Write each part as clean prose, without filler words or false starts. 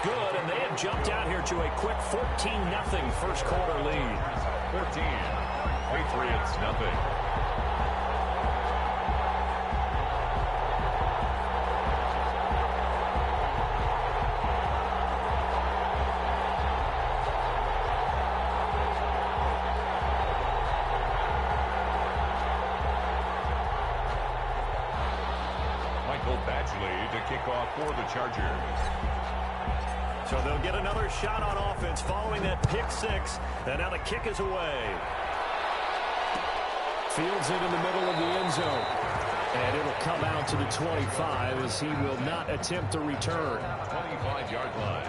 good, and they have jumped out here to a quick 14-0 first quarter lead. 14. Patriots nothing. To kick off for the Chargers. So they'll get another shot on offense following that pick six. And now the kick is away. Fields it in the middle of the end zone. And it'll come out to the 25 as he will not attempt to return. 25-yard line.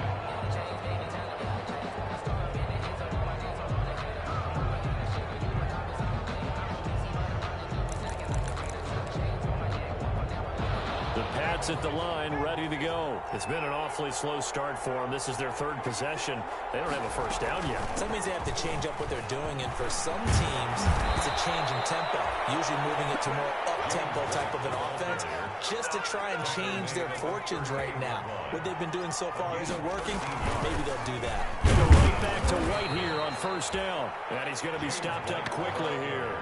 At the line, ready to go. It's been an awfully slow start for them. This is their third possession. They don't have a first down yet. That means they have to change up what they're doing, and for some teams, it's a change in tempo, usually moving it to more up-tempo type of an offense, just to try and change their fortunes right now. What they've been doing so far isn't working. Maybe they'll do that. Go right back to White here on first down. And he's going to be stopped up quickly here.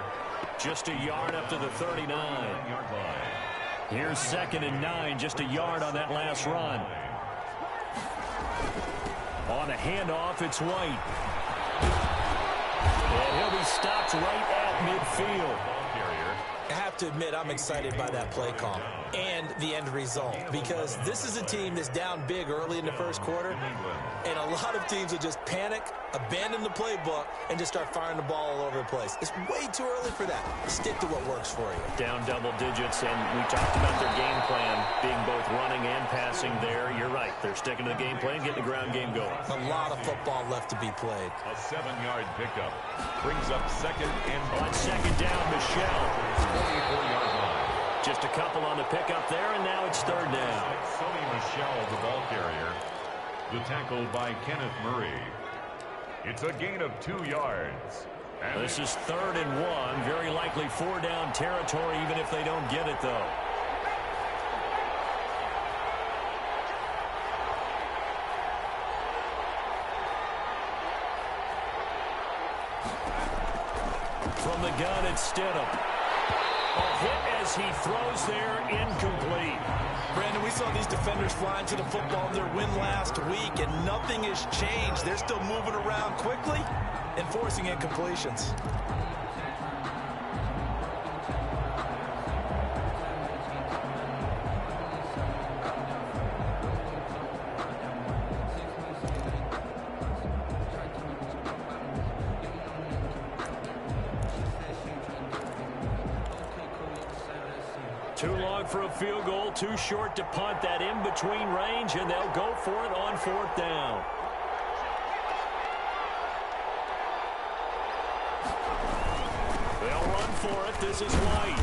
Just a yard up to the 39-yard line. Here's 2nd and 9, just a yard on that last run. On a handoff, it's White. And he'll be stopped right at midfield. I have to admit, I'm excited by that play call and the end result, because this is a team that's down big early in the first quarter, and a lot of teams will just panic, abandon the playbook, and just start firing the ball all over the place. It's way too early for that. Stick to what works for you. Down double digits, and we talked about their game plan being both running and passing there. You're right. They're sticking to the game plan, getting the ground game going. A lot of football left to be played. A 7-yard pickup brings up 2nd and on 2nd down, Michelle. 24-yard line. Just a couple on the pickup there, and now it's 3rd down. Sonny Michel, the ball carrier. The tackle by Kenneth Murray. It's a gain of 2 yards. And this is 3rd and 1. Very likely 4-down territory, even if they don't get it, though. From the gun, it's Stidham. A hit as he throws there, incomplete. Brandon, we saw these defenders flying to the football in their win last week, and nothing has changed. They're still moving around quickly and forcing incompletions. Too long for a field goal, too short to punt. That in-between range, and they'll go for it on 4th down. They'll run for it. This is White.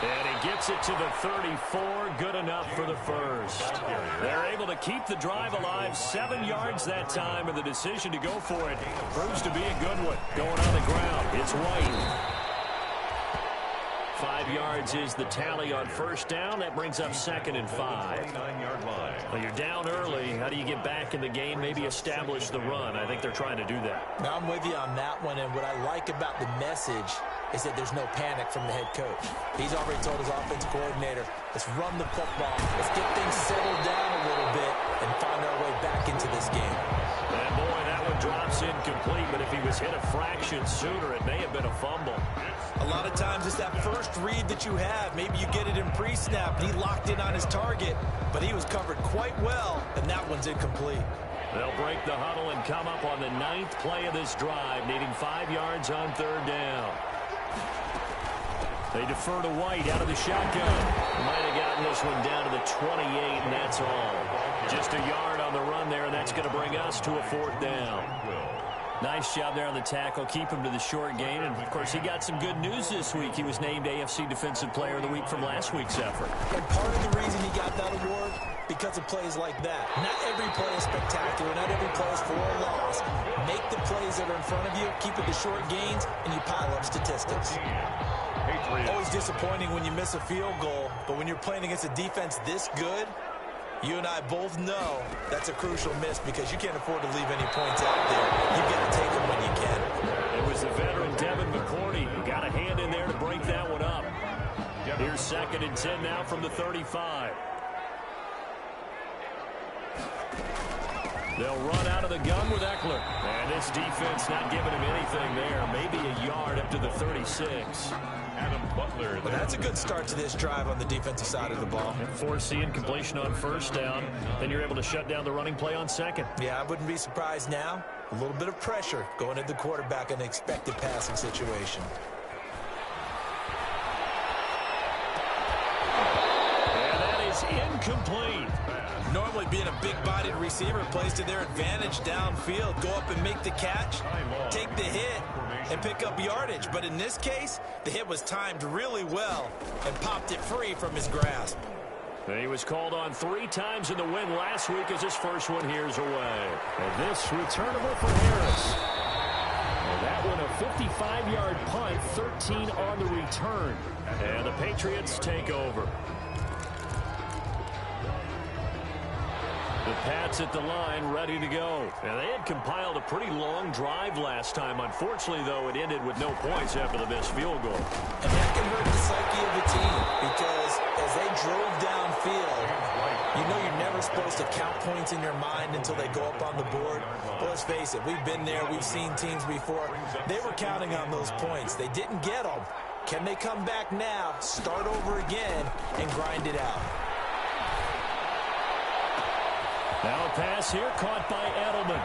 And he gets it to the 34. Good enough for the first. They're able to keep the drive alive. 7 yards that time, and the decision to go for it proves to be a good one. Going on the ground, it's White. 5 yards is the tally on first down. That brings up 2nd and 5. 9-yard line. Well, you're down early. How do you get back in the game, maybe establish the run? I think they're trying to do that. Now, I'm with you on that one, and what I like about the message is that there's no panic from the head coach. He's already told his offensive coordinator, let's run the football, let's get things settled down a little bit and find our way back into this game. And boy, that one drops incomplete, but if he was hit a fraction sooner, it may have been a fumble. A lot of times it's that first read that you have. Maybe you get it in pre-snap, and he locked in on his target, but he was covered quite well, and that one's incomplete. They'll break the huddle and come up on the 9th play of this drive, needing 5 yards on 3rd down. They defer to White out of the shotgun. Might have gotten this one down to the 28, and that's all. Just a yard on the run there, and that's going to bring us to a 4th down. Nice job there on the tackle. Keep him to the short gain. And, of course, he got some good news this week. He was named AFC Defensive Player of the Week from last week's effort. And part of the reason he got that award, because of plays like that. Not every play is spectacular. Not every play is for a loss. Make the plays that are in front of you, keep it to short gains, and you pile up statistics. Always disappointing when you miss a field goal, but when you're playing against a defense this good, You and I both know that's a crucial miss because you can't afford to leave any points out there. You've got to take them when you can. It was the veteran Devin McCourty who got a hand in there to break that one up. Here's 2nd and 10 now from the 35. They'll run out of the gun with Eckler. And this defense not giving him anything there. Maybe a yard up to the 36. Adam Butler. Well, that's a good start to this drive on the defensive side of the ball. And foreseeing completion on 1st down. Then you're able to shut down the running play on 2nd. Yeah, I wouldn't be surprised now. A little bit of pressure going at the quarterback in an expected passing situation. And that is incomplete. Normally being a big-bodied receiver plays to their advantage downfield. Go up and make the catch, take the hit, and pick up yardage. But in this case, the hit was timed really well and popped it free from his grasp. He was called on 3 times in the win last week as his first one here's away. And this returnable for Harris. And that one a 55-yard punt, 13 on the return. And the Patriots take over. The Pats at the line, ready to go. And they had compiled a pretty long drive last time. Unfortunately, though, it ended with no points after the missed field goal. And that can hurt the psyche of the team because as they drove downfield, you know you're never supposed to count points in your mind until they go up on the board. But let's face it, we've been there. We've seen teams before. They were counting on those points. They didn't get them. Can they come back now, start over again, and grind it out? Now a pass here caught by Edelman.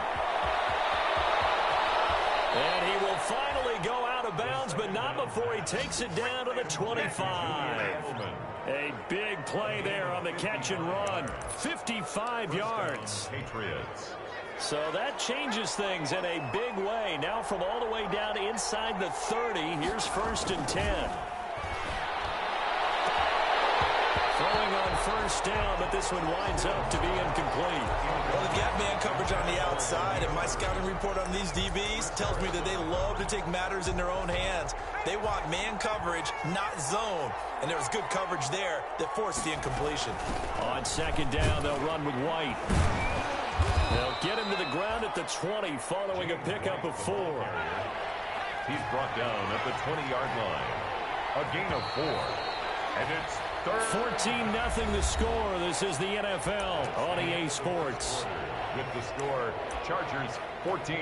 And he will finally go out of bounds, but not before he takes it down to the 25. A big play there on the catch and run. 55 yards. Patriots. So that changes things in a big way. Now from all the way down inside the 30, here's 1st and 10. Throwing on 1st down, but this one winds up to be incomplete. Well, they've got man coverage on the outside, and my scouting report on these DBs tells me that they love to take matters in their own hands. They want man coverage, not zone. And there was good coverage there that forced the incompletion. On 2nd down, they'll run with White. They'll get him to the ground at the 20, following a pickup of 4. He's brought down at the 20-yard line. A gain of 4. And it's 14-0 the score. This is the NFL on EA Sports. With the score, Chargers 14,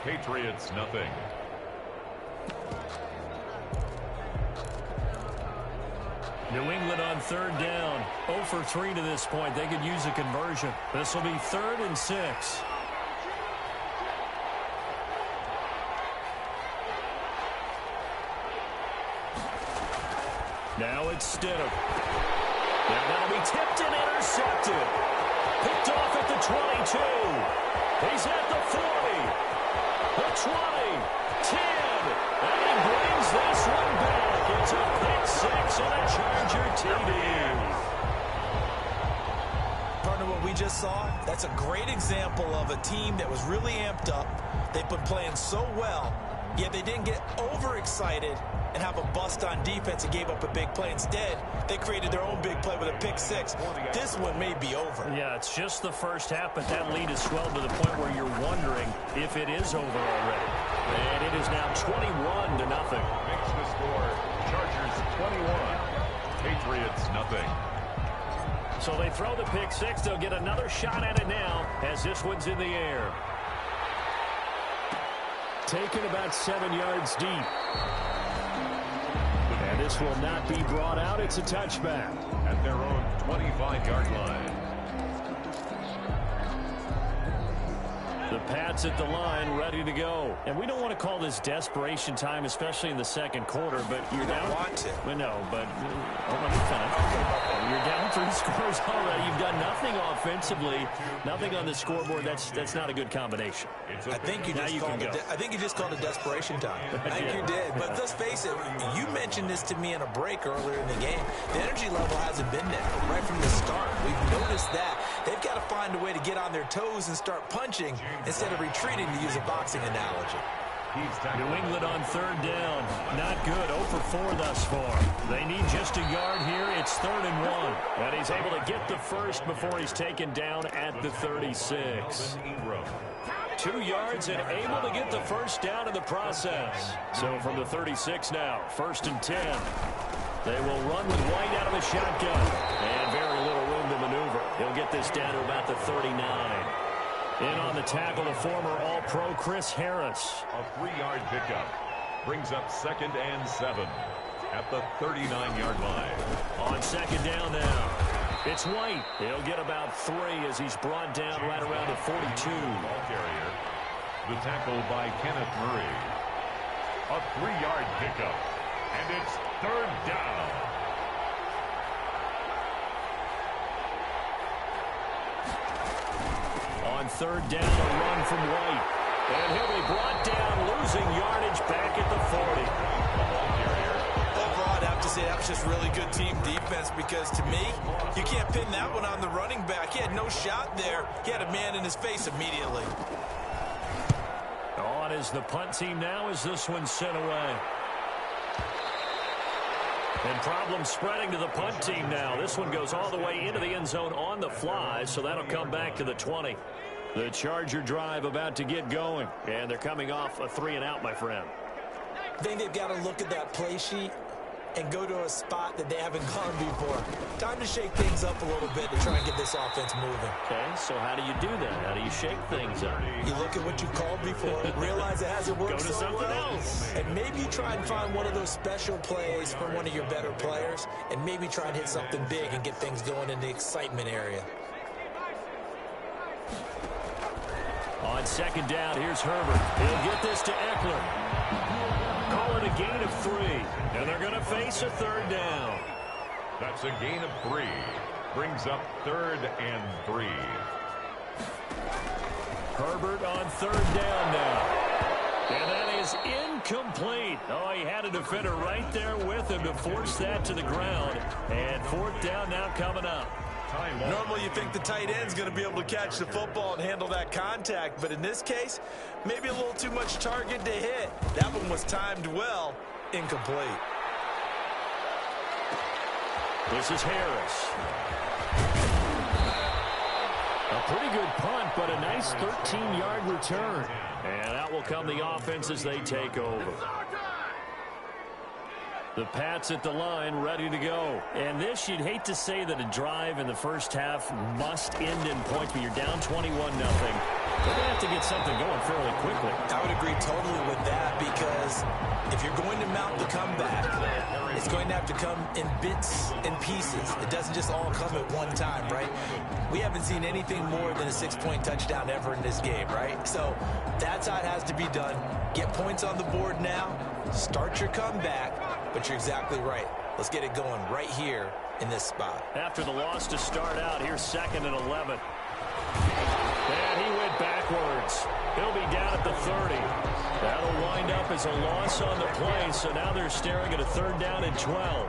Patriots nothing. New England on 3rd down. 0 for 3 to this point. They could use a conversion. This will be 3rd and 6. Now it's Stidham. Now that'll be tipped and intercepted. Picked off at the 22. He's at the 40. The 20. 10. And he brings this one back. It's a pick 6 on a Charger TD. Partner, what we just saw, that's a great example of a team that was really amped up. They've been playing so well, yet they didn't get overexcited and have a bust on defense and gave up a big play. Instead, they created their own big play with a pick 6. This one may be over. Yeah, it's just the first half, but that lead has swelled to the point where you're wondering if it is over already. And it is now 21-0. Makes the score, Chargers 21, Patriots nothing. So they throw the pick 6. They'll get another shot at it now as this one's in the air. Taken about 7 yards deep. And this will not be brought out. It's a touchback. At their own 25-yard line. The Pats at the line, ready to go. And we don't want to call this desperation time, especially in the 2nd quarter, but you're down. Want to. Well, no, but let me finish. You're down 3 scores already. You've done nothing offensively, nothing on the scoreboard. That's not a good combination. I think you just called it desperation time. I think you did. But let's face it, you mentioned this to me in a break earlier in the game. The energy level hasn't been there right from the start. We've noticed that. They've got to find a way to get on their toes and start punching instead of retreating, to use a boxing analogy. New England on third down. Not good. 0 for 4 thus far. They need just a yard here. It's 3rd and 1. And he's able to get the first before he's taken down at the 36. 2 yards and able to get the first down in the process. So from the 36 now, 1st and 10. They will run with White out of the shotgun. And very little room to maneuver. He'll get this down to about the 39. In on the tackle, the former All-Pro Chris Harris. A 3-yard pickup brings up 2nd and 7 at the 39-yard line. On 2nd down now, it's White. He'll get about 3 as he's brought down right around the 42. Ball carrier, the tackle by Kenneth Murray. A 3-yard pickup, and it's 3rd down. On 3rd down, a run from White. And he'll be brought down, losing yardage back at the 40. Overall, I'd have to say that was just really good team defense because, to me, you can't pin that one on the running back. He had no shot there. He had a man in his face immediately. On is the punt team now as this one's sent away. And problem spreading to the punt team now. This one goes all the way into the end zone on the fly, so that'll come back to the 20. The Charger drive about to get going, and they're coming off a 3-and-out, my friend. I think they've got to look at that play sheet and go to a spot that they haven't gone before. Time to shake things up a little bit to try and get this offense moving. Okay, so how do you do that? How do you shake things up? You look at what you called before, realize it hasn't worked Go to so something well, else. and maybe you try and find one of those special plays from one of your better players, and maybe try and hit something big and get things going in the excitement area. On 2nd down, here's Herbert. He'll get this to Eckler. Call it a gain of 3, and they're going to face a 3rd down. That's a gain of 3. Brings up 3rd and 3. Herbert on 3rd down now. And that is incomplete. Oh, he had a defender right there with him to force that to the ground. And 4th down now coming up. Normally you think the tight end's going to be able to catch the football and handle that contact, but in this case, maybe a little too much target to hit. That one was timed well, incomplete. This is Harris. A pretty good punt, but a nice 13-yard return. And out will come the offense as they take over. The Pats at the line, ready to go. And this, you'd hate to say that a drive in the first half must end in points, but you're down 21-0. They're going to have to get something going fairly quickly. I would agree totally with that because if you're going to mount the comeback, it's going to have to come in bits and pieces. It doesn't just all come at one time, right? We haven't seen anything more than a 6-point touchdown ever in this game, right? So that's how it has to be done. Get points on the board now. Start your comeback. But you're exactly right. Let's get it going right here in this spot. After the loss to start out, here's 2nd and 11. And he went backwards. He'll be down at the 30. That'll wind up as a loss on the play, so now they're staring at a 3rd down and 12.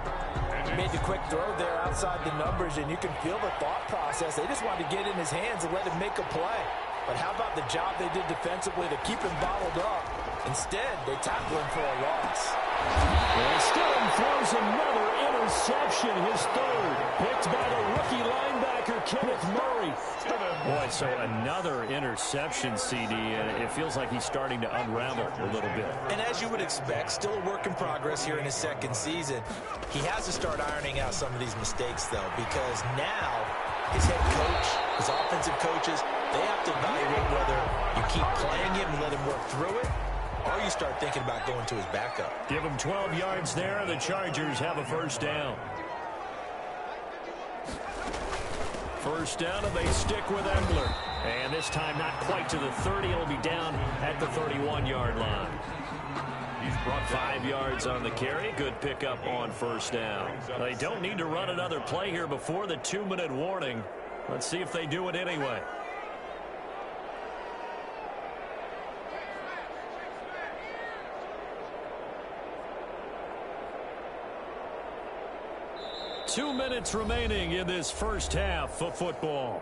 He made the quick throw there outside the numbers, and you can feel the thought process. They just wanted to get in his hands and let him make a play. But how about the job they did defensively to keep him bottled up? Instead, they tackle him for a loss. And Stone throws another interception, his 3rd. Picked by the rookie linebacker, Kenneth Murray. Boy, so another interception, CD, and it feels like he's starting to unravel a little bit. And as you would expect, still a work in progress here in his 2nd season. He has to start ironing out some of these mistakes, though, because now his head coach, his offensive coaches, they have to evaluate whether you keep playing him and let him work through it, or you start thinking about going to his backup. Give him 12 yards there, and the Chargers have a 1st down. 1st down, and they stick with Eckler. And this time not quite to the 30. It'll be down at the 31-yard line. He's brought 5 yards on the carry. Good pickup on 1st down. They don't need to run another play here before the 2-minute warning. Let's see if they do it anyway. Two minutes remaining in this first half of football.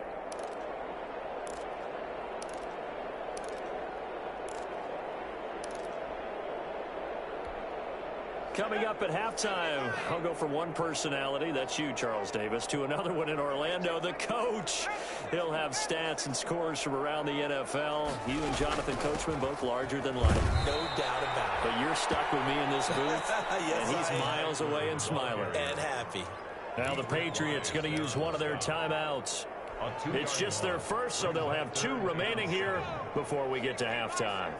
Coming up at halftime, I'll go from one personality, that's you, Charles Davis, to another one in Orlando, the coach. He'll have stats and scores from around the NFL. You and Jonathan Coachman, both larger than life. No doubt about it. But you're stuck with me in this booth, yes, and he's miles away and smiling. And happy. Now the Patriots going to use one of their timeouts. It's just their first, so they'll have 2 remaining here before we get to halftime.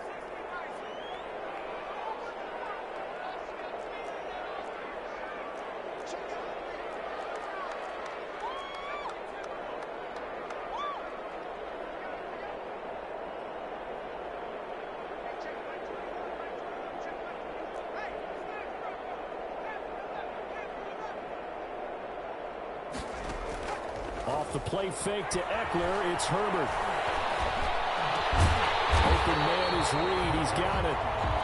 Off the play fake to Eckler, it's Herbert. Open man is Reed, he's got it.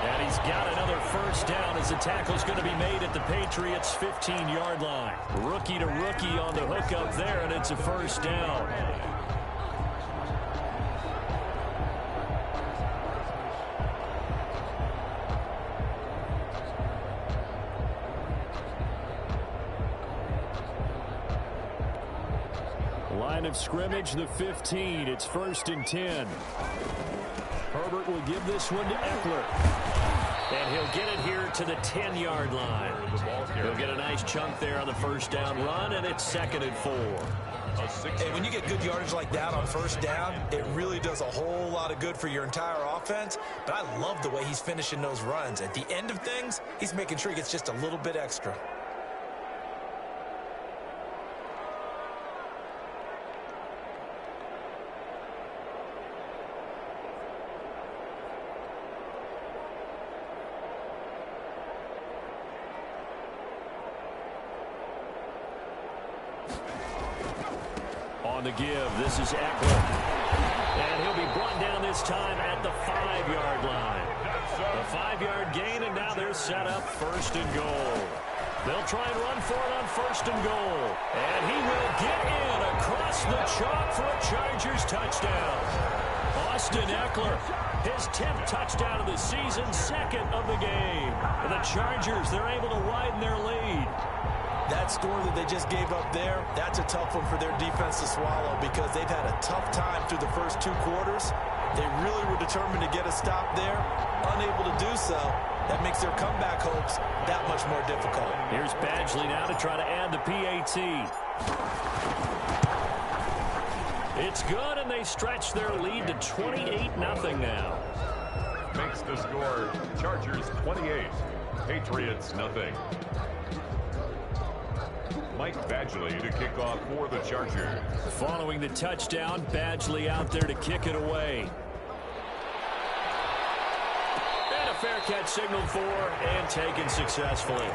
And he's got another first down as the tackle's going to be made at the Patriots' 15-yard line. Rookie to rookie on the hook up there, and it's a first down. Line of scrimmage, the 15. It's 1st and 10. Herbert will give this one to Eckler. And he'll get it here to the 10-yard line. He'll get a nice chunk there on the first down run, and it's 2nd and 4. Hey, when you get good yardage like that on first down, it really does a whole lot of good for your entire offense. But I love the way he's finishing those runs. At the end of things, he's making sure he gets just a little bit extra. On the give, this is Eckler. And he'll be brought down this time at the 5-yard line. The 5-yard gain, and now they're set up 1st and goal. They'll try and run for it on 1st and goal. And he will get in across the chalk for a Chargers touchdown. Austin Eckler, his 10th touchdown of the season, 2nd of the game. And the Chargers, they're able to widen their lead. That score that they just gave up there, that's a tough one for their defense to swallow because they've had a tough time through the first 2 quarters. They really were determined to get a stop there, unable to do so. That makes their comeback hopes that much more difficult. Here's Badgley now to try to add the PAT. It's good, and they stretch their lead to 28-0 now. Makes the score Chargers 28, Patriots nothing. Mike Badgley to kick off for the Chargers. Following the touchdown, Badgley out there to kick it away. And a fair catch signaled for and taken successfully.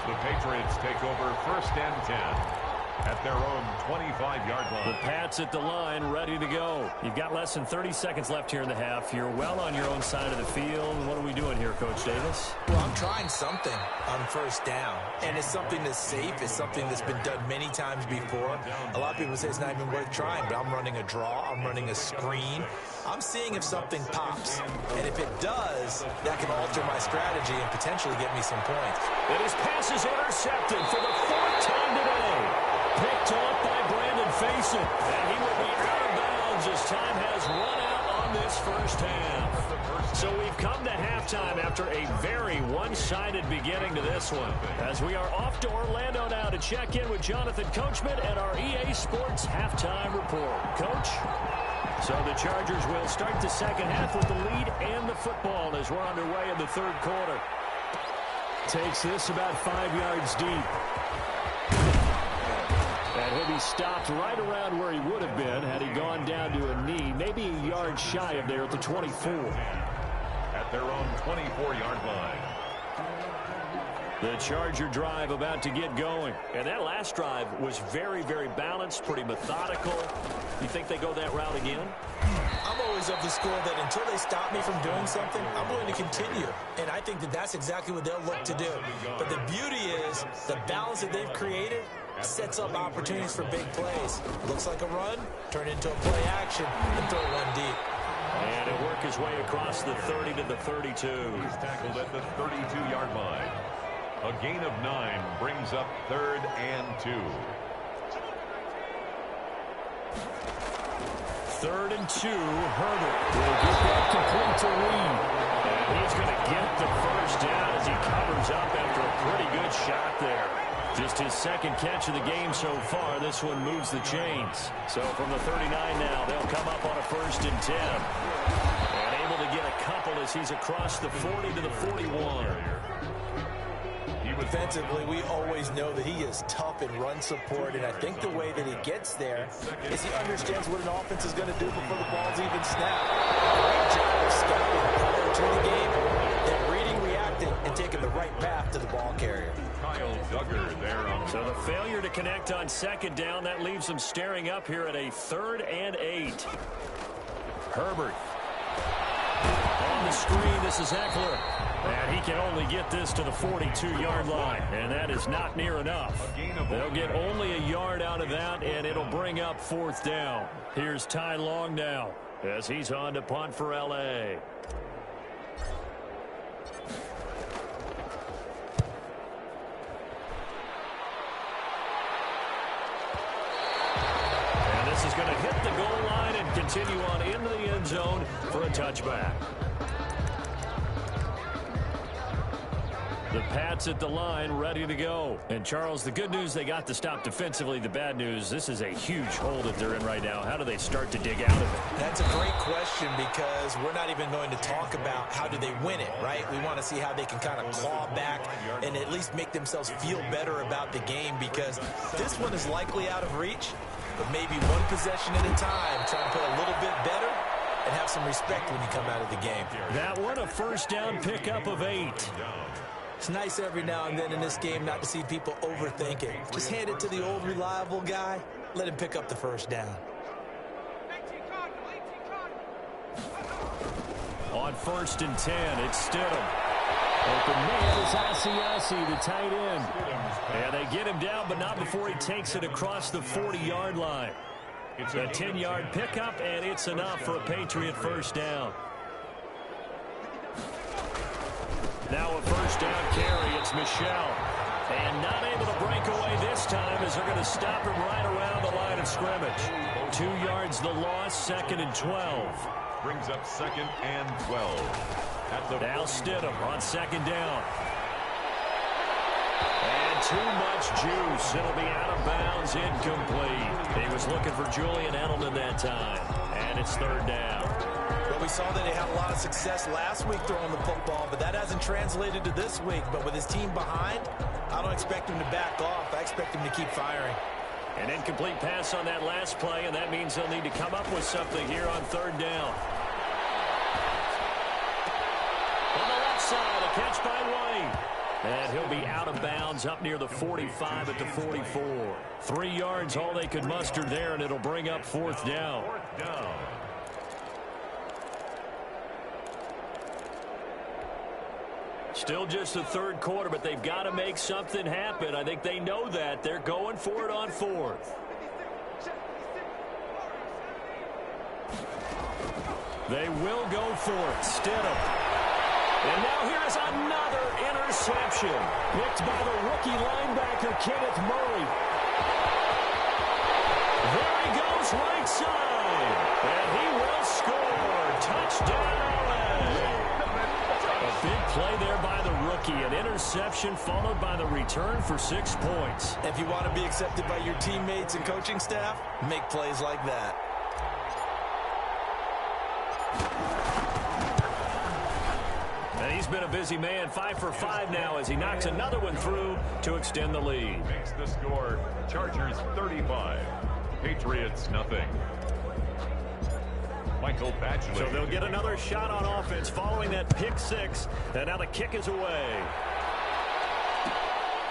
The Patriots take over 1st and 10 at their own 25-yard line. The Pats at the line, ready to go. You've got less than 30 seconds left here in the half. You're well on your own side of the field. What are we doing here, Coach Davis? Well, I'm trying something on first down, and it's something that's safe. It's something that's been done many times before. A lot of people say it's not even worth trying, but I'm running a draw. I'm running a screen. I'm seeing if something pops, and if it does, that can alter my strategy and potentially get me some points. And his pass is intercepted for the 4th time today. Picked off by Brandon Faison, and he will be out of bounds as time has run out on this first half. So we've come to halftime after a very one-sided beginning to this one. As we are off to Orlando now to check in with Jonathan Coachman and our EA Sports halftime report. Coach? So the Chargers will start the second half with the lead and the football as we're underway in the 3rd quarter. Takes this about 5 yards deep. And he'll be stopped right around where he would have been had he gone down to a knee, maybe a yard shy of there at the 24. At their own 24-yard line. The Charger drive about to get going. And that last drive was very, very balanced, pretty methodical. You think they go that route again? I'm always of the school that until they stop me from doing something, I'm going to continue. And I think that that's exactly what they'll look to do. But the beauty is the balance that they've created sets up opportunities for big plays. Looks like a run, turn into a play action, and throw one deep. And he'll work his way across the 30 to the 32. He's tackled at the 32-yard line. A gain of 9 brings up 3rd and 2. 3rd and 2. Herbert will get that complete to Reed. And he's going to get the first down as he covers up after a pretty good shot there. Just his 2nd catch of the game so far. This one moves the chains. So from the 39 now, they'll come up on a 1st and 10. And able to get a couple as he's across the 40 to the 41. Defensively, we always know that he is tough in run support, and I think the way that he gets there is he understands what an offense is going to do before the ball's even snapped. Great job of scouting prior to the game, then reading, reacting, and taking the right path to the ball carrier. Kyle Duggar there on. So the failure to connect on 2nd down, that leaves them staring up here at a 3rd and 8. Herbert. On the screen, this is Eckler. And he can only get this to the 42-yard line. And that is not near enough. They'll get only a yard out of that, and it'll bring up 4th down. Here's Ty Long now as he's on to punt for L.A. And this is going to hit the goal line and continue on into the end zone for a touchback. The Pats at the line, ready to go. And, Charles, the good news, they got the stop defensively. The bad news, this is a huge hole that they're in right now. How do they start to dig out of it? That's a great question because we're not even going to talk about how do they win it, right? We want to see how they can kind of claw back and at least make themselves feel better about the game because this one is likely out of reach, but maybe one possession at a time, try to play a little bit better and have some respect when you come out of the game. That one, a 1st down pickup of 8. It's nice every now and then in this game not to see people overthink it. Just hand it to the old reliable guy. Let him pick up the 1st down. On 1st and 10, it's Stidham. Open man is Asiasi, the tight end. And they get him down, but not before he takes it across the 40-yard line. It's a 10-yard pickup, and it's enough for a Patriot 1st down. Now a 1st down carry. It's Michel. And not able to break away this time as they're going to stop him right around the line of scrimmage. 2 yards the loss, 2nd and 12. Brings up 2nd and 12. Now Stidham on 2nd down. And too much juice. It'll be out of bounds, incomplete. He was looking for Julian Edelman that time. And it's 3rd down. Well, we saw that he had a lot of success last week throwing the football, but that hasn't translated to this week. But with his team behind, I don't expect him to back off. I expect him to keep firing. An incomplete pass on that last play, and that means they'll need to come up with something here on 3rd down. On the left side, a catch by White. And he'll be out of bounds up near the 45 at the 44. 3 yards, all they could muster there, and it'll bring up 4th down. 4th down. Still just the 3rd quarter, but they've got to make something happen. I think they know that. They're going for it on 4th. They will go for it. Stidham. And now here is another interception. Picked by the rookie linebacker, Kenneth Murray. There he goes, right side. And he will score. Touchdown. A big play there by the rookie. An interception followed by the return for 6 points. If you want to be accepted by your teammates and coaching staff, make plays like that. And he's been a busy man. 5 for 5 now as he knocks another one through to extend the lead. Makes the score Chargers 35, Patriots nothing. Michael Badgley. So they'll get another shot on offense following that pick 6. And now the kick is away.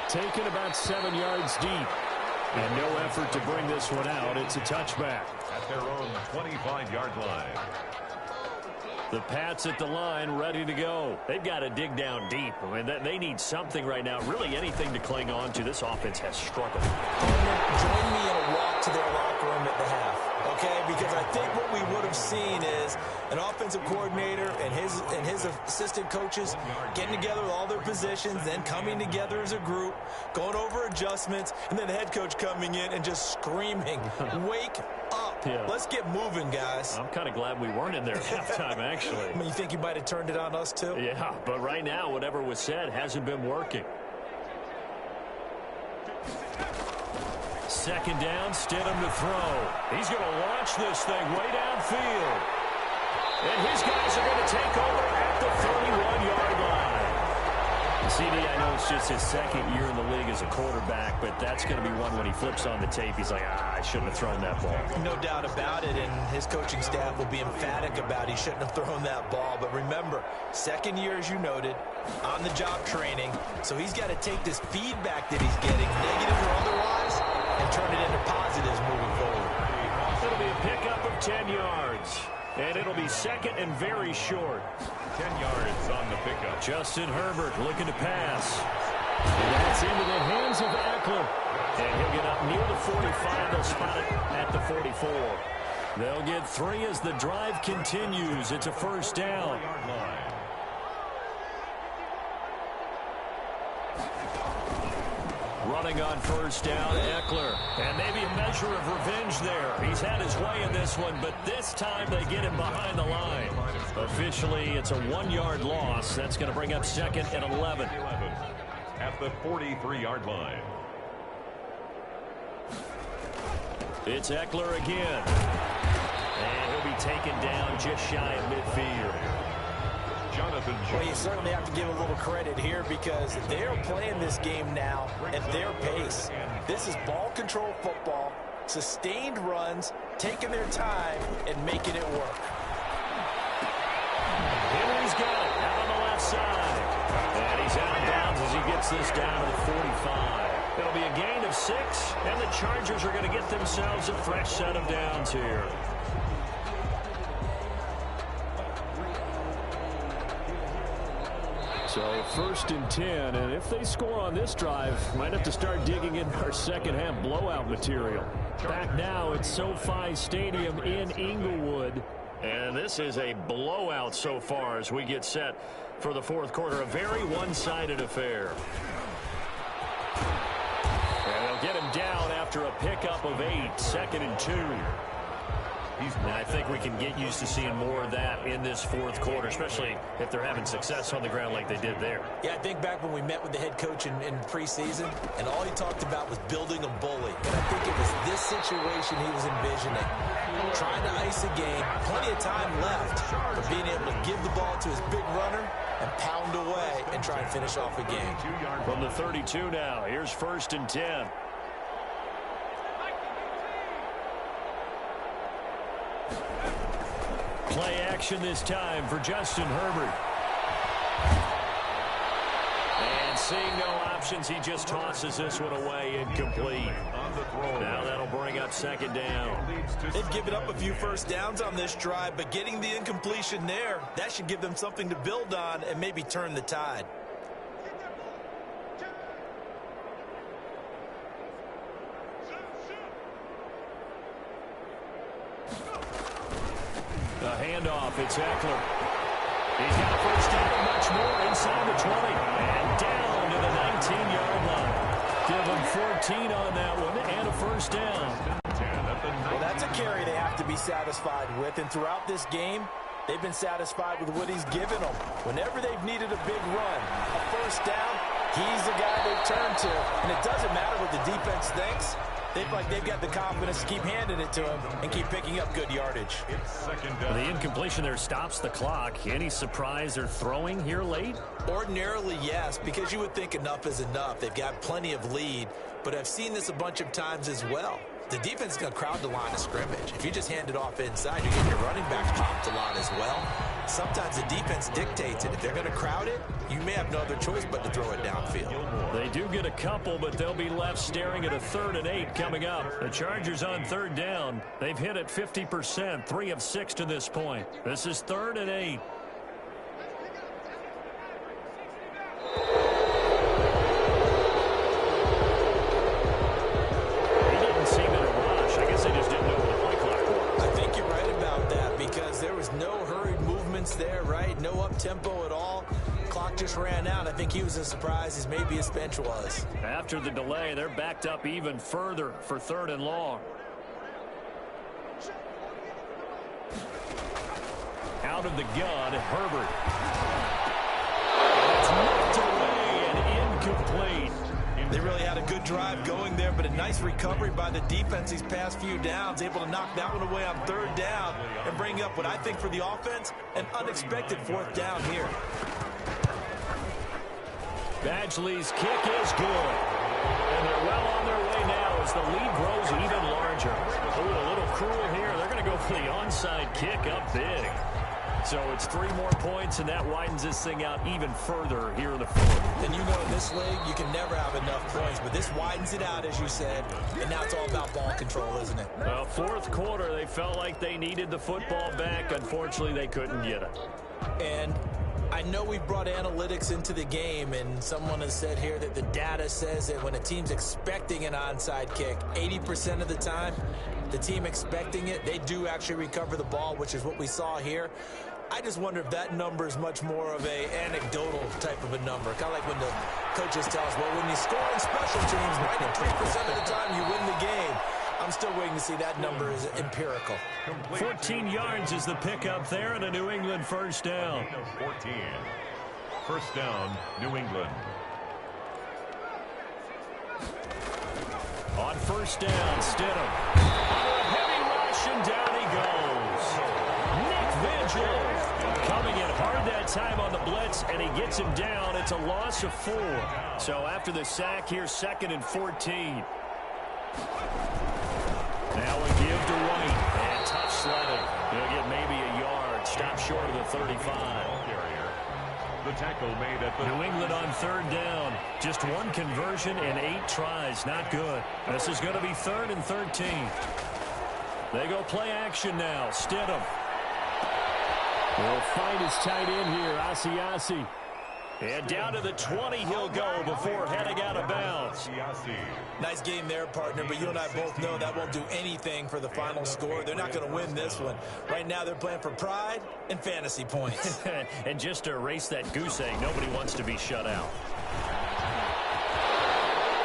Taken about 7 yards deep. And no effort to bring this one out. It's a touchback. At their own 25-yard line. The Pats at the line, ready to go. They've got to dig down deep. I mean, they need something right now, really anything to cling on to. This offense has struggled. Join me in a walk to their locker room at the half, okay? Because I think what we would have seen is an offensive coordinator and his assistant coaches getting together with all their positions, then coming together as a group, going over adjustments, and then the head coach coming in and just screaming, wake up. Yeah. Let's get moving, guys. I'm kind of glad we weren't in there at halftime, actually. I mean, you think you might have turned it on us, too? Yeah, but right now, whatever was said hasn't been working. Second down, Stidham to throw. He's going to launch this thing way downfield. And his guys are going to take over at the 31-yard line. CD, I know it's just his second year in the league as a quarterback, but that's going to be one when he flips on the tape. He's like, I shouldn't have thrown that ball. No doubt about it, and his coaching staff will be emphatic about he shouldn't have thrown that ball. But remember, second year, as you noted, on-the-job training, so he's got to take this feedback that he's getting, negative or otherwise, and turn it into positives moving forward. It'll be a pickup of 10 yards, and it'll be second and very short. 10 yards on the pickup. Justin Herbert looking to pass. And that's into the hands of Eckler. And he'll get up near the 45. They'll spot it at the 44. They'll get 3 as the drive continues. It's a first down. Running on first down, Eckler. And maybe a measure of revenge there. He's had his way in this one, but this time they get him behind the line. Officially, it's a 1-yard loss. That's going to bring up second and 11. At the 43-yard line. It's Eckler again. And he'll be taken down just shy of midfield. Well, you certainly have to give a little credit here because they're playing this game now at their pace. This is ball control football, sustained runs, taking their time, and making it work. Henry's got it out on the left side. And he's out of bounds as he gets this down to the 45. It'll be a gain of 6, and the Chargers are going to get themselves a fresh set of downs here. So first and 10, and if they score on this drive, might have to start digging in our second half blowout material. Back now at SoFi Stadium in Inglewood. And this is a blowout so far as we get set for the fourth quarter. A very one-sided affair. And they'll get him down after a pickup of 8, second and 2. And I think we can get used to seeing more of that in this fourth quarter, especially if they're having success on the ground like they did there. Yeah, I think back when we met with the head coach in preseason, and all he talked about was building a bully. And I think it was this situation he was envisioning. Trying to ice a game, plenty of time left, but being able to give the ball to his big runner and pound away and try and finish off a game. From the 32 now, here's first and 10. Play action this time for Justin Herbert. And seeing no options, he just tosses this one away incomplete. Now that'll bring up second down. They've given up a few first downs on this drive, but getting the incompletion there, that should give them something to build on and maybe turn the tide. The handoff, it's Eckler. He's got a first down and much more inside the 20. And down to the 19-yard line. Give them 14 on that one and a first down. Well, that's a carry they have to be satisfied with. And throughout this game, they've been satisfied with what he's given them. Whenever they've needed a big run, a first down, he's the guy they've turned to. And it doesn't matter what the defense thinks. They've got the confidence to keep handing it to him and keep picking up good yardage. The incompletion there stops the clock. Any surprise they're throwing here late? Ordinarily, yes, because you would think enough is enough. They've got plenty of lead, but I've seen this a bunch of times as well. the defense is going to crowd the line of scrimmage. If you just hand it off inside, you're getting your running back popped a lot as well. Sometimes the defense dictates it. If they're going to crowd it, you may have no other choice but to throw it downfield. They do get a couple, but they'll be left staring at a 3rd and 8 coming up. The Chargers on 3rd down. They've hit it 50%, 3 of 6 to this point. This is 3rd and 8. There, right? No up-tempo at all. Clock just ran out. I think he was as surprised as maybe his bench was. After the delay, they're backed up even further for 3rd and long. Out of the gun, Herbert. It's knocked away and incomplete. They really had a good drive going there, but a nice recovery by the defense these past few downs, able to knock that one away on 3rd down and bring up what I think for the offense, an unexpected 4th down here. Badgley's kick is good. And they're well on their way now as the lead grows even larger. Ooh, a little cruel here. They're going to go for the onside kick up big. So it's 3 more points, and that widens this thing out even further here in the 4th. And you know in this league, you can never have enough points, but this widens it out, as you said, and now it's all about ball control, isn't it? Well, 4th quarter, they felt like they needed the football back. Unfortunately, they couldn't get it. And I know we brought analytics into the game, and someone has said here that the data says that when a team's expecting an onside kick, 80% of the time, the team expecting it, they do actually recover the ball, which is what we saw here. I just wonder if that number is much more of a anecdotal type of a number. Kind of like when the coaches tell us, well, when you score on special teams, 93% of the time you win the game. I'm still waiting to see that number is empirical. 14 yards is the pickup there and a New England 1st down. 14. 1st down, New England. On 1st down, Stidham. Heavy rush and down he goes. Nick Vigil coming in hard that time on the blitz, and he gets him down. It's a loss of 4. So after the sack here, 2nd and 14. Now a give to White, and tough sledding. He'll get maybe a yard. Stop short of the 35. The tackle made at the New England on 3rd down. Just 1 conversion and 8 tries. Not good. This is going to be 3rd and 13. They go play action now. Stidham. Will find his tight end here, Asiasi. And down to the 20 he'll go before heading out of bounds. Nice game there, partner, but you and I both know that won't do anything for the final score. They're not going to win this one. Right now they're playing for pride and fantasy points. And just to erase that goose egg, nobody wants to be shut out.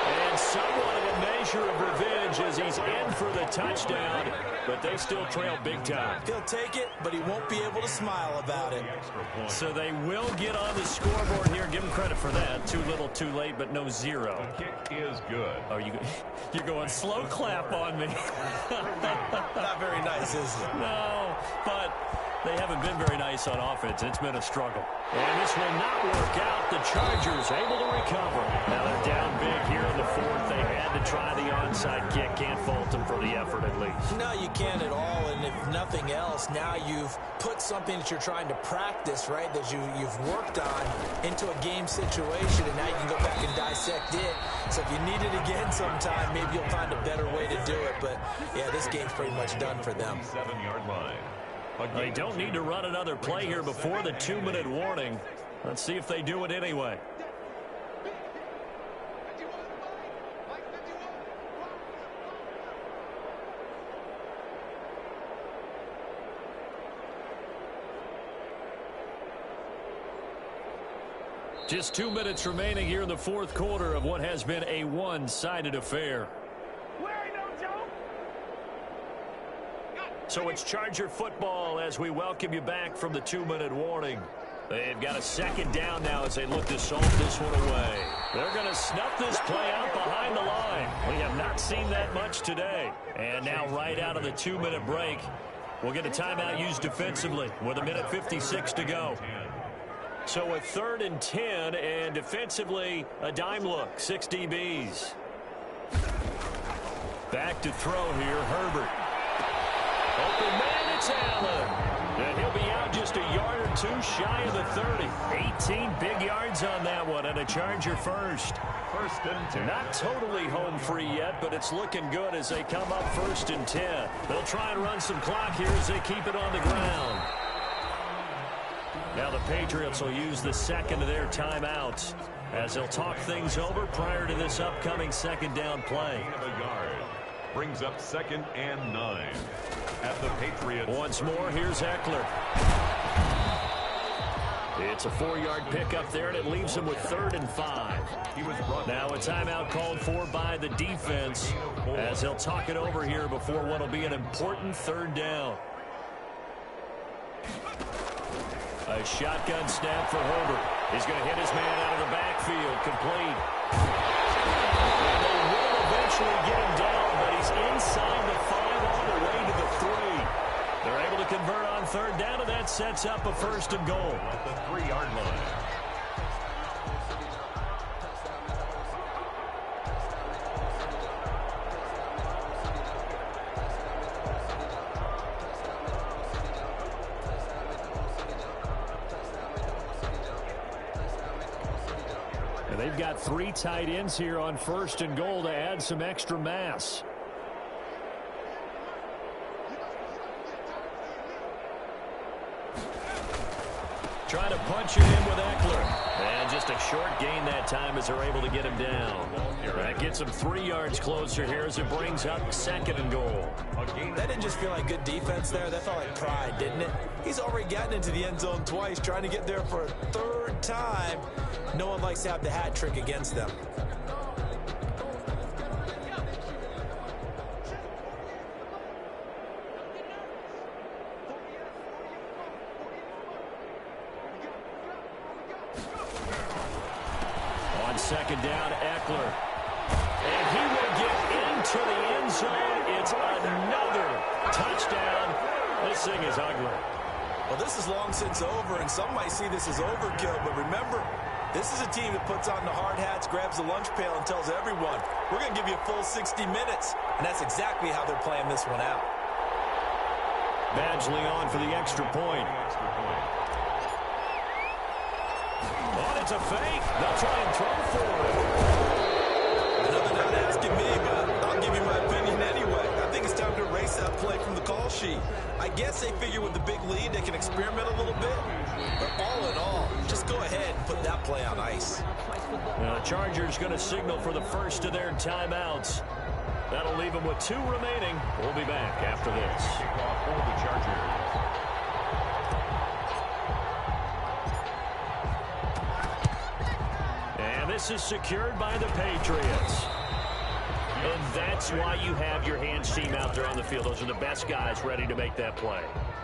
And somewhat of a measure of revenge as he's in for the touchdown, but they still trail big time. He'll take it, but he won't be able to smile about it. So they will get on the scoreboard here. Give him credit for that. Too little, too late, but no 0. The kick is good. Oh, you're going slow clap on me. Not very nice, is it? No, but they haven't been very nice on offense. It's been a struggle. And this will not work out. The Chargers able to recover. Now they're down big here in the 4th. They had to try the onside kick. Can't fault them for the effort at least. No, you can't at all. And if nothing else, now you've put something that you're trying to practice, right, that you've worked on into a game situation, and now you can go back and dissect it. So if you need it again sometime, maybe you'll find a better way to do it. But, yeah, this game's pretty much done for them. 7-yard line. They don't need to run another play here before the 2-minute warning. Let's see if they do it anyway. Just 2 minutes remaining here in the 4th quarter of what has been a one-sided affair. So it's Charger football as we welcome you back from the 2-minute warning. They've got a 2nd down now as they look to salt this one away. They're going to snuff this play out behind the line. We have not seen that much today. And now right out of the 2-minute break, we'll get a timeout used defensively with 1:56 to go. So a 3rd and 10, and defensively a dime look, 6 DBs. Back to throw here, Herbert. Open man, it's Allen. And he'll be out just a yard or two shy of the 30. 18 big yards on that one, and a Charger first. First and 10. Not totally home free yet, but it's looking good as they come up 1st and 10. They'll try and run some clock here as they keep it on the ground. Now the Patriots will use the second of their timeouts as they'll talk things over prior to this upcoming second down play. A yard. Brings up 2nd and 9 at the Patriots. Once more, here's Eckler. It's a 4-yard pickup there, and it leaves him with 3rd and 5. Now a timeout called for by the defense as they'll talk it over here before what will be an important 3rd down. A shotgun snap for Herbert. He's going to hit his man out of the backfield. Complete. And they will eventually get him down, but he's inside the 5 all the way to the 3. They're able to convert on 3rd down, and that sets up a 1st and goal. At the 3-yard line. And they've got 3 tight ends here on 1st and goal to add some extra mass. Trying to punch it in with Eckler. And just a short gain that time as they're able to get him down. That gets him 3 yards closer here as it brings up 2nd and goal. That didn't just feel like good defense there. That felt like pride, didn't it? He's already gotten into the end zone twice, trying to get there for a 3rd time. No one likes to have the hat trick against them. On 2nd down, Eckler. And he will get into the end zone. It's another touchdown. This thing is ugly. Well, this is long since over, and some might see this as overkill, but remember, this is a team that puts on the hard hats, grabs the lunch pail, and tells everyone, we're going to give you a full 60 minutes, and that's exactly how they're playing this one out. Badgley on for the extra point. Oh, it's a fake. They'll try and throw for it. I know they're not asking me, but I'll give you my opinion anyway. I think it's time to erase that play from the call sheet. I guess they figure with the big lead they can experiment a little bit. But all in all, just go ahead and put that play on ice. Now, the Chargers going to signal for the first of their timeouts. That'll leave them with 2 remaining. We'll be back after this. Kickoff for the Chargers. And this is secured by the Patriots. And that's why you have your hands team out there on the field. Those are the best guys ready to make that play.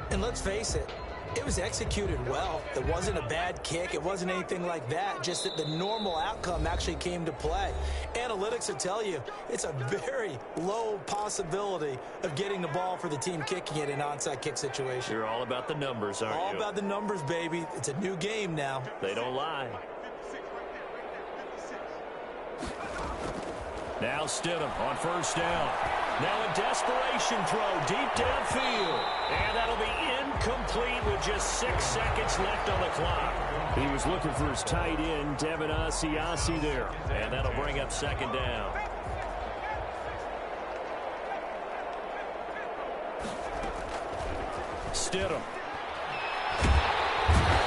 And let's face it, it was executed well. It wasn't a bad kick. It wasn't anything like that. Just that the normal outcome actually came to play. Analytics will tell you it's a very low possibility of getting the ball for the team kicking it in an onside kick situation. You're all about the numbers, aren't you? All about the numbers, baby. It's a new game now. They don't lie. Now Stidham on 1st down. Now a desperation throw deep downfield. And that'll be incomplete with just 6 seconds left on the clock. He was looking for his tight end, Devin Asiasi there. And that'll bring up 2nd down. Stidham.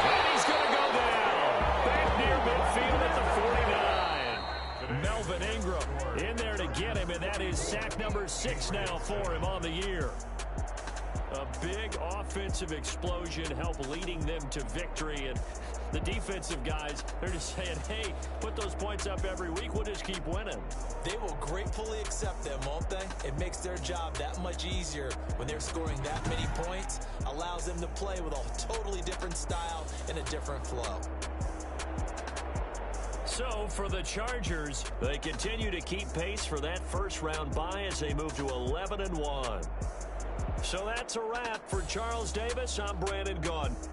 And he's going to go down. Back near midfield at the 49. Melvin Ingram in there to get him, and that is sack number 6 now for him on the year. A big offensive explosion helped leading them to victory, and the defensive guys, they're just saying, hey, put those points up every week, we'll just keep winning. They will gratefully accept them, won't they? It makes their job that much easier when they're scoring that many points, allows them to play with a totally different style and a different flow. So for the Chargers, they continue to keep pace for that first-round bye as they move to 11-1. So that's a wrap. For Charles Davis, I'm Brandon Gaudin.